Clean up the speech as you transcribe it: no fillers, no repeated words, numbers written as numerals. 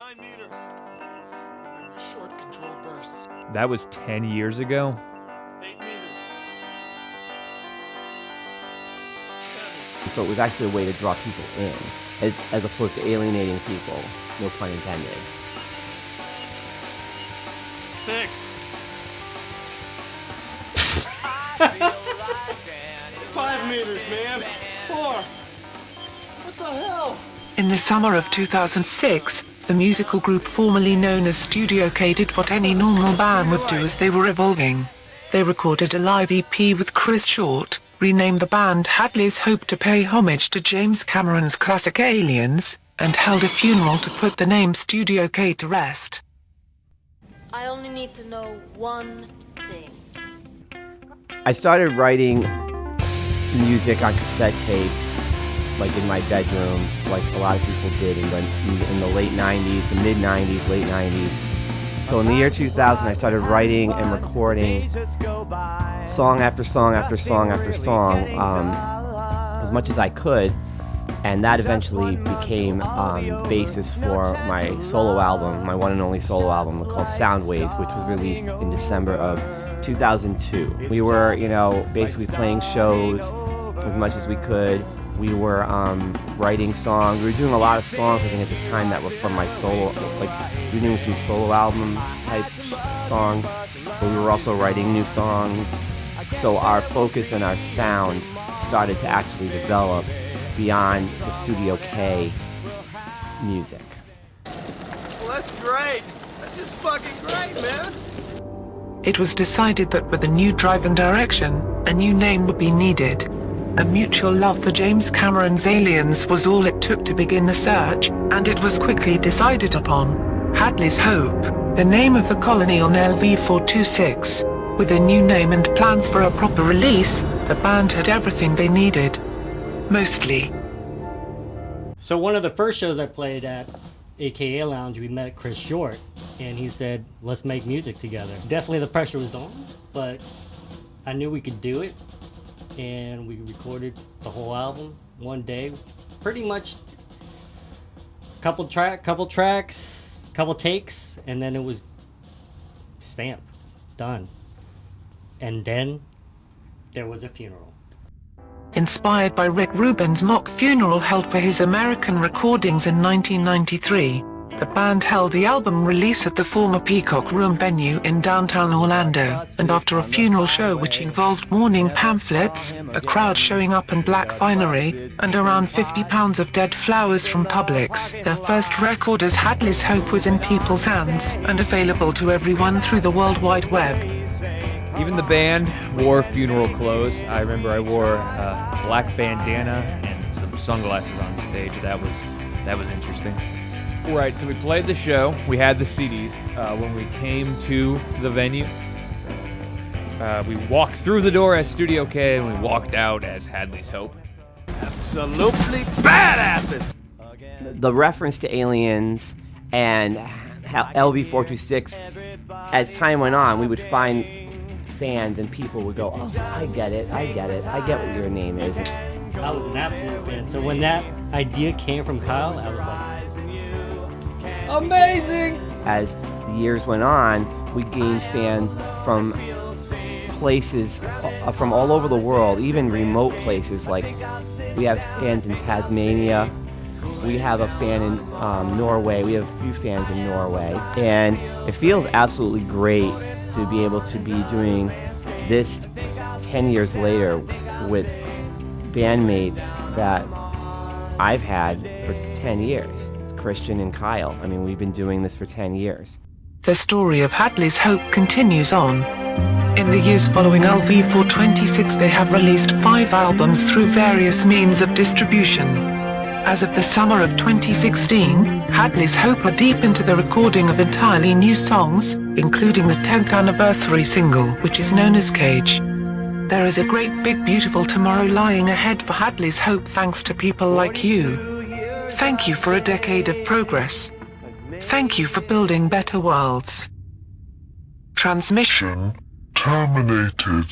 9 meters. Remember short control bursts. That was 10 years ago. 8 meters. 7. So it was actually a way to draw people in, as opposed to alienating people, no pun intended. 6. 5 meters, man. 4. What the hell? In the summer of 2006, the musical group formerly known as Studio K did what any normal band would do as they were evolving. They recorded a live EP with Chris Short, renamed the band Hadley's Hope to pay homage to James Cameron's classic Aliens, and held a funeral to put the name Studio K to rest. I only need to know one thing. I started writing music on cassette tapes, like in my bedroom, like a lot of people did in the late 90s, the mid 90s, late 90s. So in the year 2000, I started writing and recording song after song after song after song, as much as I could, and that eventually became basis for my solo album, my one and only solo album called Soundwaves, which was released in December of 2002. We were, basically playing shows as much as we could. We were writing songs. We were doing a lot of songs, I think, at the time that were from my solo, like we were doing some solo album type songs, but we were also writing new songs. So our focus and our sound started to actually develop beyond the Studio K music. Well, that's great. That's just fucking great, man. It was decided that with a new drive and direction, a new name would be needed. A mutual love for James Cameron's Aliens was all it took to begin the search, and it was quickly decided upon. Hadley's Hope, the name of the colony on LV-426. With a new name and plans for a proper release, the band had everything they needed. Mostly. So one of the first shows I played at AKA Lounge, we met Chris Short, and he said, let's make music together. Definitely the pressure was on, but I knew we could do it. And we recorded the whole album one day, pretty much couple tracks, couple takes, and then it was stamp, done. And then there was a funeral. Inspired by Rick Rubin's mock funeral held for his American recordings in 1993, the band held the album release at the former Peackcock Room venue in downtown Orlando, and after a funeral show which involved mourning pamphlets, a crowd showing up in black finery, and around 50 pounds of dead flowers from Publix, their first record as Hadley's Hope was in people's hands, and available to everyone through the World Wide Web. Even the band wore funeral clothes. I remember I wore a black bandana and some sunglasses on stage. That was interesting. Right, so we played the show. We had the CDs. When we came to the venue, we walked through the door as Studio K, and we walked out as Hadley's Hope. Absolutely badasses. The reference to Aliens and LV-426, as time went on, we would find fans and people would go, oh, I get it, I get what your name is. I was an absolute fan. So when that idea came from Kyle, I was like, amazing! As the years went on, we gained fans from places, from all over the world, even remote places. Like, we have fans in Tasmania, we have a fan in Norway, we have a few fans in Norway, and it feels absolutely great to be able to be doing this 10 years later with bandmates that I've had for 10 years. Christian and Kyle. I mean, we've been doing this for 10 years. The story of Hadley's Hope continues on. In the years following LV-426, they have released 5 albums through various means of distribution. As of the summer of 2016, Hadley's Hope are deep into the recording of entirely new songs, including the 10th anniversary single, which is known as Cage. There is a great big beautiful tomorrow lying ahead for Hadley's Hope thanks to people like you. Thank you for a decade of progress. Thank you for building better worlds. Transmission terminated.